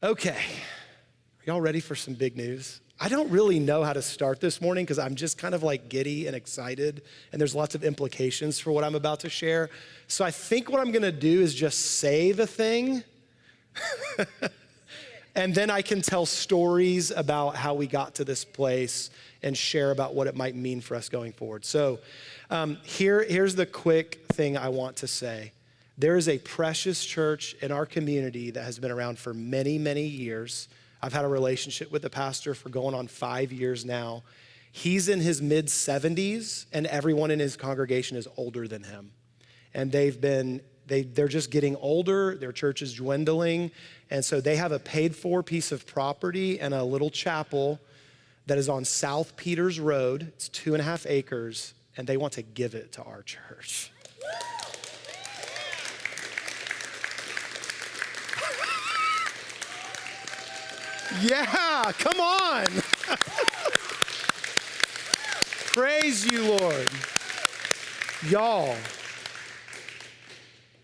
Okay, are y'all ready for some big news? I don't really know how to start this morning because I'm just kind of like giddy and excited, and there's lots of implications for what I'm about to share. So I think what I'm gonna do is just say the thing, and then I can tell stories about how we got to this place and share about what it might mean for us going forward. So here's the quick thing I want to say. There is a precious church in our community that has been around for many, many years. I've had a relationship with the pastor for going on 5 years now. He's in his mid-70s, and everyone in his congregation is older than him. And they're just getting older, their church is dwindling, and so they have a paid-for piece of property and a little chapel that is on South Peters Road. It's 2.5 acres, and they want to give it to our church. Yeah, come on. Praise you, Lord. Y'all,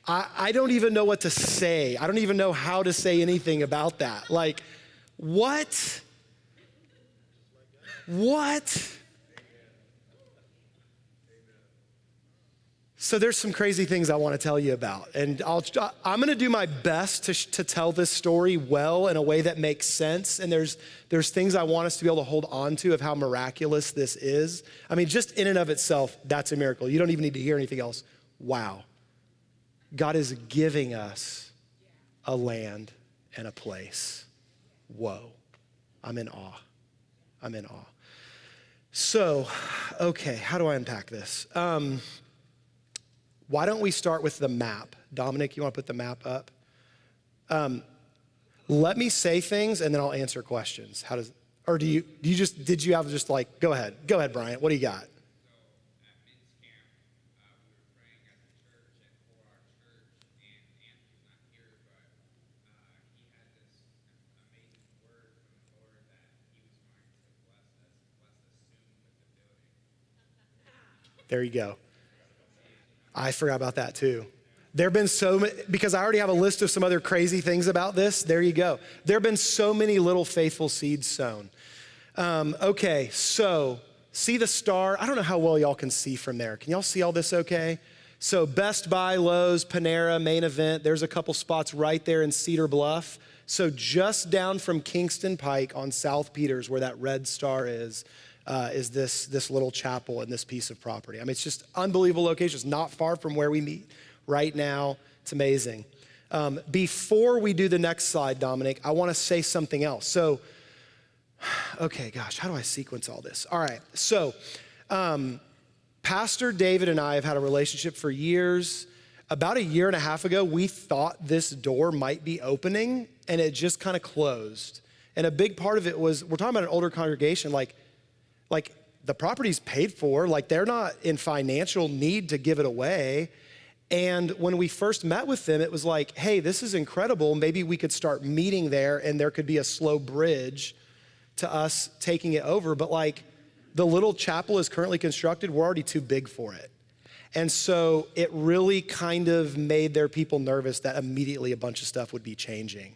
I don't even know what to say. I don't even know how to say anything about that. Like, what? What? So there's some crazy things I want to tell you about. And I'm going to do my best to tell this story well in a way that makes sense. And there's things I want us to be able to hold on to of how miraculous this is. I mean, just in and of itself, that's a miracle. You don't even need to hear anything else. Wow. God is giving us a land and a place. Whoa. I'm in awe. I'm in awe. So, okay, how do I unpack this? Why don't we start with the map? Dominic, you want to put the map up? Let me say things and then I'll answer questions. Did you have just like, go ahead, Bryant, what do you got? There you go. I forgot about that too. There have been so many, because I already have a list of some other crazy things about this. There you go. There have been so many little faithful seeds sown. Okay, so see the star? I don't know how well y'all can see from there. Can y'all see all this okay? So Best Buy, Lowe's, Panera, Main Event, there's a couple spots right there in Cedar Bluff. So just down from Kingston Pike on South Peters where that red star is this little chapel and this piece of property. I mean, it's just unbelievable location. It's not far from where we meet right now. It's amazing. Before we do the next slide, Dominic, I want to say something else. So, okay, gosh, how do I sequence all this? All right, so Pastor David and I have had a relationship for years. About 1.5 years ago, we thought this door might be opening, and it just kind of closed. And a big part of it was, we're talking about an older congregation, like the property's paid for, like they're not in financial need to give it away. And when we first met with them, it was like, hey, this is incredible. Maybe we could start meeting there and there could be a slow bridge to us taking it over. But like the little chapel is currently constructed, we're already too big for it. And so it really kind of made their people nervous that immediately a bunch of stuff would be changing.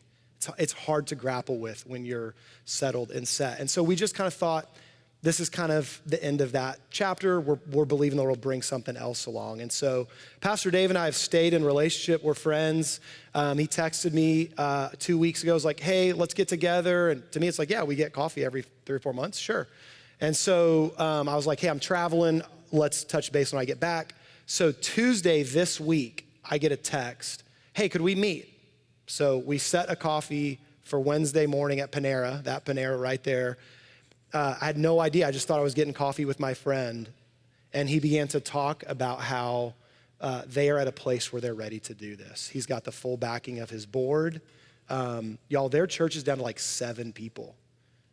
It's hard to grapple with when you're settled and set. And so we just kind of thought, this is kind of the end of that chapter. We're believing that it'll bring something else along. And so Pastor Dave and I have stayed in relationship. We're friends. He texted me 2 weeks ago. He was like, hey, let's get together. And to me, it's like, yeah, we get coffee every 3 or 4 months. Sure. And so I was like, hey, I'm traveling. Let's touch base when I get back. So Tuesday this week, I get a text. Hey, could we meet? So we set a coffee for Wednesday morning at Panera, that Panera right there. I had no idea. I just thought I was getting coffee with my friend. And he began to talk about how they are at a place where they're ready to do this. He's got the full backing of his board. Y'all, their church is down to like 7 people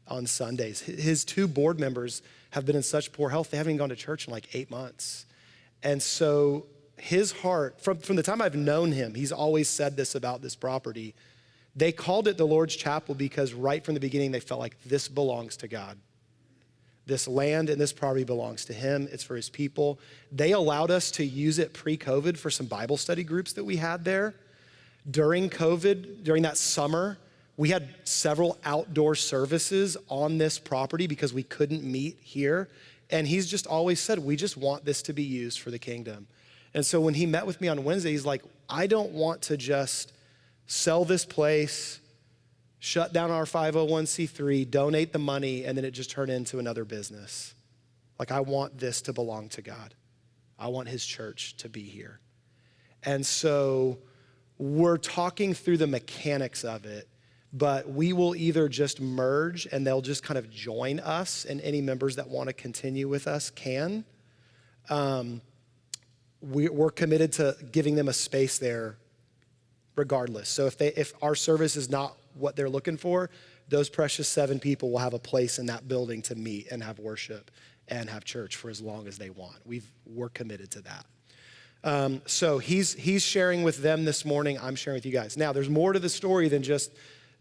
on Sundays. His 2 board members have been in such poor health, they haven't even gone to church in like 8 months. And so his heart, from the time I've known him, he's always said this about this property. They called it the Lord's Chapel because right from the beginning, they felt like this belongs to God. This land and this property belongs to him. It's for his people. They allowed us to use it pre-COVID for some Bible study groups that we had there. During COVID, during that summer, We had several outdoor services on this property because we couldn't meet here. And he's just always said, we just want this to be used for the kingdom. And so when he met with me on Wednesday, he's like, I don't want to just sell this place, shut down our 501c3, donate the money, and then it just turn into another business. Like, I want this to belong to God. I want his church to be here. And so we're talking through the mechanics of it, but we will either just merge and they'll just kind of join us, and any members that want to continue with us can. We're committed to giving them a space there regardless. So if our service is not what they're looking for, those precious 7 people will have a place in that building to meet and have worship and have church for as long as they want. We're committed to that. So he's sharing with them this morning. I'm sharing with you guys. Now, there's more to the story than just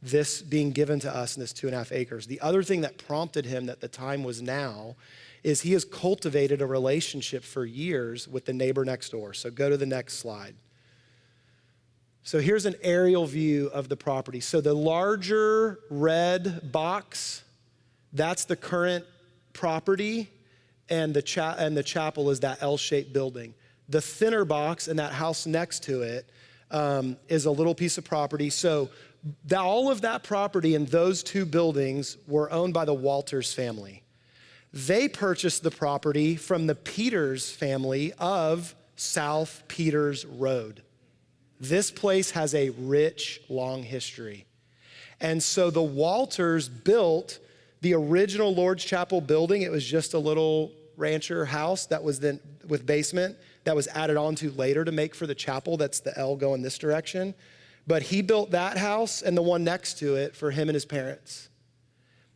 this being given to us in this 2.5 acres. The other thing that prompted him that the time was now is he has cultivated a relationship for years with the neighbor next door. So go to the next slide. So here's an aerial view of the property. So the larger red box, that's the current property, and the chapel is that L-shaped building. The thinner box and that house next to it is a little piece of property. So all of that property and those 2 buildings were owned by the Walters family. They purchased the property from the Peters family of South Peters Road. This place has a rich, long history. And so the Walters built the original Lord's Chapel building. It was just a little rancher house that was then with basement that was added on to later to make for the chapel. That's the L going this direction. But he built that house and the one next to it for him and his parents.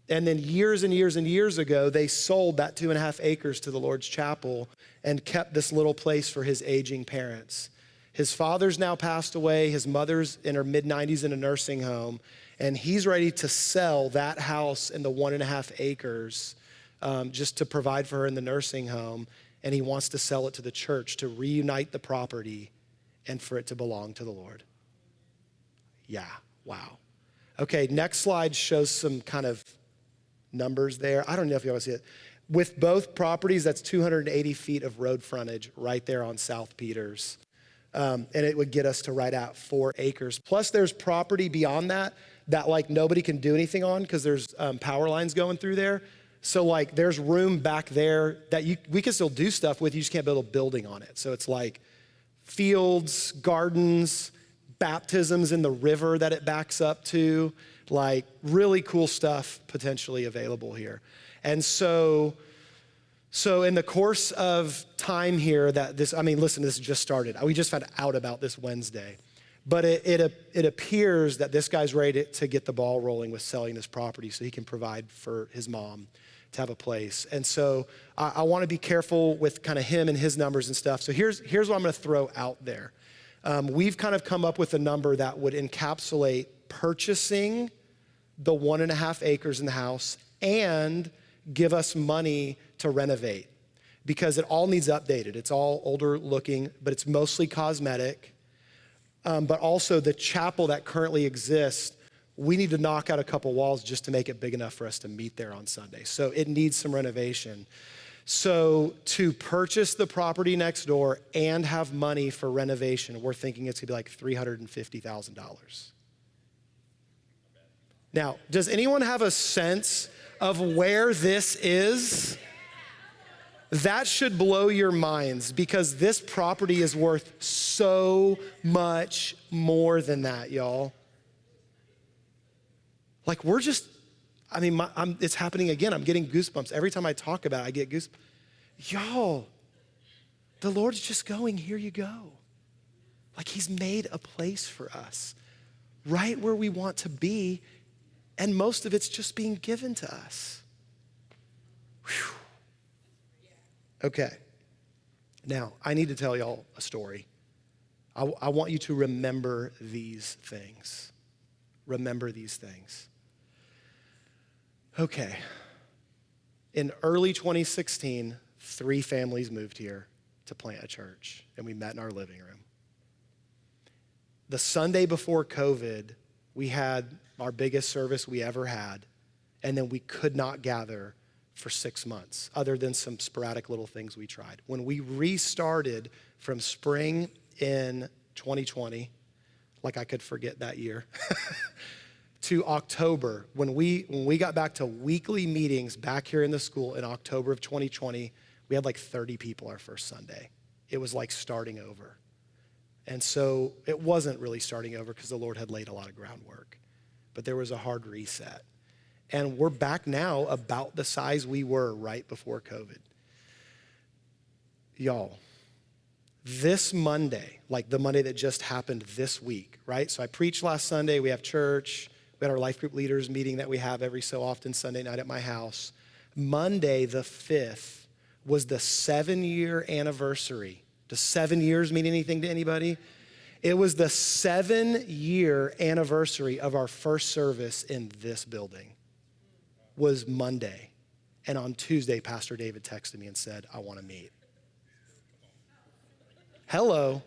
And then years and years and years ago, they sold that 2.5 acres to the Lord's Chapel and kept this little place for his aging parents. His father's now passed away. His mother's in her mid-90s in a nursing home. And he's ready to sell that house and the 1.5 acres just to provide for her in the nursing home. And he wants to sell it to the church to reunite the property and for it to belong to the Lord. Yeah, wow. Okay, next slide shows some kind of numbers there. I don't know if you want to see it. With both properties, that's 280 feet of road frontage right there on South Peters. And it would get us to right at 4 acres. Plus there's property beyond that like nobody can do anything on because there's power lines going through there. So like there's room back there that we can still do stuff with, you just can't build a building on it. So it's like fields, gardens, baptisms in the river that it backs up to, like really cool stuff potentially available here. And so in the course of time here this just started. We just found out about this Wednesday. But it appears that this guy's ready to get the ball rolling with selling this property so he can provide for his mom to have a place. And so I want to be careful with kind of him and his numbers and stuff. So here's what I'm going to throw out there. We've kind of come up with a number that would encapsulate purchasing the 1.5 acres in the house and give us money to renovate because it all needs updated. It's all older looking, but it's mostly cosmetic. But also the chapel that currently exists, we need to knock out a couple walls just to make it big enough for us to meet there on Sunday. So it needs some renovation. So to purchase the property next door and have money for renovation, we're thinking it's gonna be like $350,000. Now, does anyone have a sense of where this is? That should blow your minds because this property is worth so much more than that, y'all. Like it's happening again. I'm getting goosebumps. Every time I talk about it, I get goosebumps. Y'all, the Lord's just going, here you go. Like he's made a place for us right where we want to be. And most of it's just being given to us. Whew. Okay. Now, I need to tell y'all a story. I want you to remember these things. Remember these things. Okay. In early 2016, 3 families moved here to plant a church, and we met in our living room. The Sunday before COVID, we had our biggest service we ever had. And then we could not gather for 6 months, other than some sporadic little things we tried. When we restarted from spring in 2020, like I could forget that year, to October, when we got back to weekly meetings back here in the school in October of 2020, we had like 30 people our first Sunday. It was like starting over. And so it wasn't really starting over because the Lord had laid a lot of groundwork, but there was a hard reset. And we're back now about the size we were right before COVID. Y'all, this Monday, like the Monday that just happened this week, right? So I preached last Sunday, we have church, we had our life group leaders meeting that we have every so often Sunday night at my house. Monday, the 5th, was the 7-year anniversary. Does 7 years mean anything to anybody? It was the 7-year anniversary of our first service in this building. Was Monday. And on Tuesday, Pastor David texted me and said, I want to meet. Hello.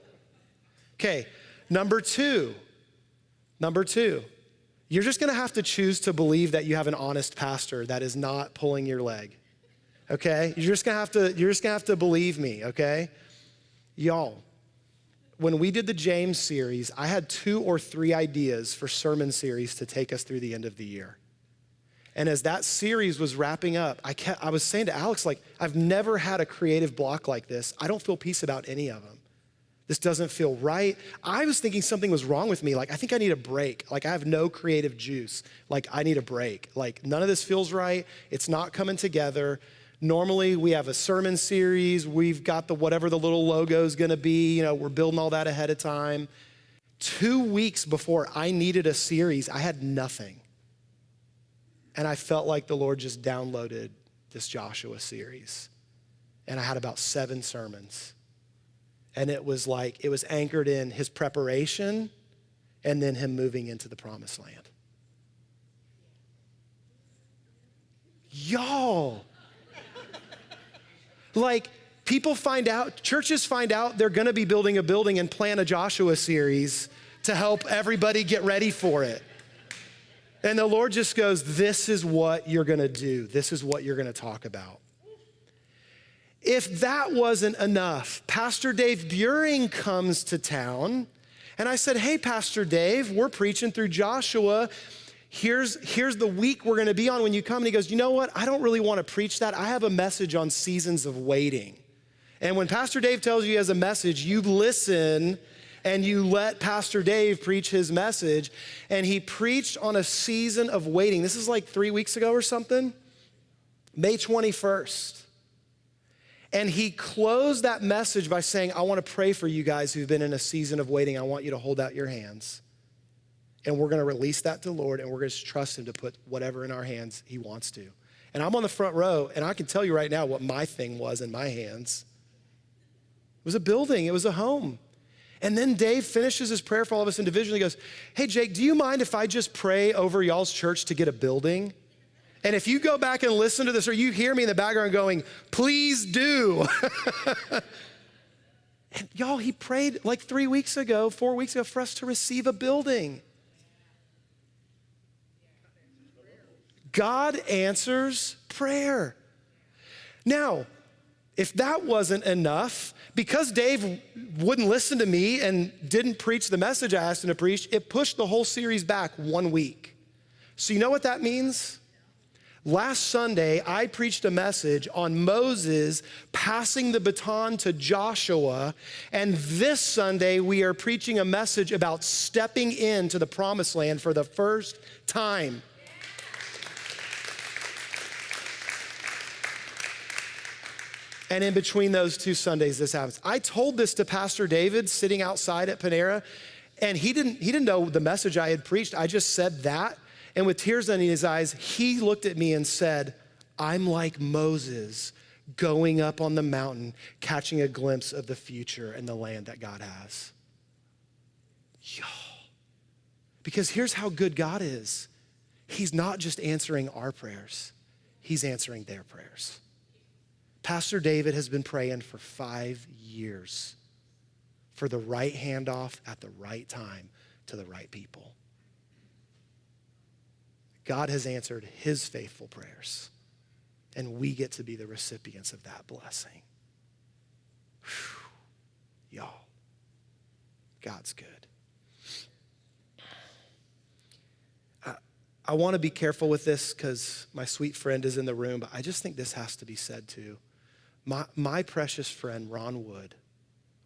Okay, number two. You're just gonna have to choose to believe that you have an honest pastor that is not pulling your leg, okay? You're just gonna have to believe me, okay? Y'all, when we did the James series, I had 2 or 3 ideas for sermon series to take us through the end of the year. And as that series was wrapping up, I was saying to Alex, like, I've never had a creative block like this. I don't feel peace about any of them. This doesn't feel right. I was thinking something was wrong with me. Like, I think I need a break. Like, I have no creative juice. Like, I need a break. Like, none of this feels right. It's not coming together. Normally, we have a sermon series. We've got whatever the little logo is gonna be. You know, we're building all that ahead of time. 2 weeks before I needed a series, I had nothing. And I felt like the Lord just downloaded this Joshua series. And I had about 7 sermons. And it was anchored in his preparation and then him moving into the promised land. Y'all, like, people find out, churches find out they're gonna be building a building and plan a Joshua series to help everybody get ready for it. And the Lord just goes, this is what you're gonna do. This is what you're gonna talk about. If that wasn't enough, Pastor Dave Buring comes to town, and I said, hey, Pastor Dave, we're preaching through Joshua. Here's the week we're gonna be on when you come. And he goes, you know what? I don't really wanna preach that. I have a message on seasons of waiting. And when Pastor Dave tells you he has a message, you listen and you let Pastor Dave preach his message. And he preached on a season of waiting. This is like 3 weeks ago or something, May 21st. And he closed that message by saying, I wanna pray for you guys who've been in a season of waiting. I want you to hold out your hands. And we're gonna release that to the Lord, and we're gonna trust him to put whatever in our hands he wants to. And I'm on the front row, and I can tell you right now what my thing was in my hands. It was a building, it was a home. And then Dave finishes his prayer for all of us individually. He goes, hey, Jake, do you mind if I just pray over y'all's church to get a building? And if you go back and listen to this, or you hear me in the background going, please do. And y'all, he prayed like 4 weeks ago for us to receive a building. God answers prayer. Now, if that wasn't enough, because Dave wouldn't listen to me and didn't preach the message I asked him to preach, it pushed the whole series back 1 week. So you know what that means? Last Sunday, I preached a message on Moses passing the baton to Joshua, and this Sunday, we are preaching a message about stepping into the promised land for the first time. And in between those 2 Sundays, this happens. I told this to Pastor David sitting outside at Panera, and he didn't know the message I had preached. I just said that, and with tears in his eyes, he looked at me and said, I'm like Moses going up on the mountain, catching a glimpse of the future and the land that God has. Y'all, because here's how good God is. He's not just answering our prayers, he's answering their prayers. Pastor David has been praying for 5 years for the right handoff at the right time to the right people. God has answered his faithful prayers, and we get to be the recipients of that blessing. Whew. Y'all, God's good. I want to be careful with this because my sweet friend is in the room, but I just think this has to be said too. My precious friend, Ron Wood,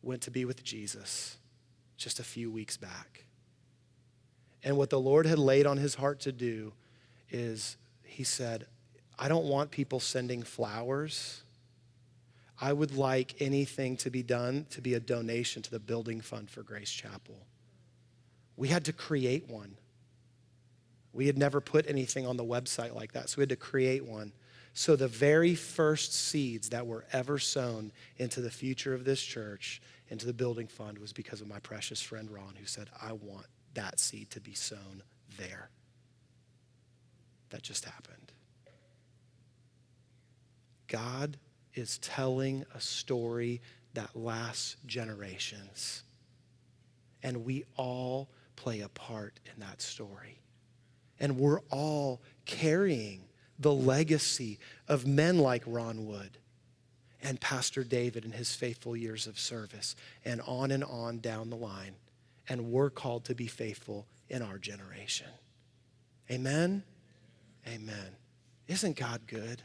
went to be with Jesus just a few weeks back. And what the Lord had laid on his heart to do is he said, I don't want people sending flowers. I would like anything to be done to be a donation to the building fund for Grace Chapel. We had to create one. We had never put anything on the website like that, so we had to create one. So the very first seeds that were ever sown into the future of this church, into the building fund, was because of my precious friend Ron, who said, I want that seed to be sown there. That just happened. God is telling a story that lasts generations, and we all play a part in that story. And we're all carrying the legacy of men like Ron Wood and Pastor David and his faithful years of service, and on down the line. And we're called to be faithful in our generation. Amen? Amen. Isn't God good?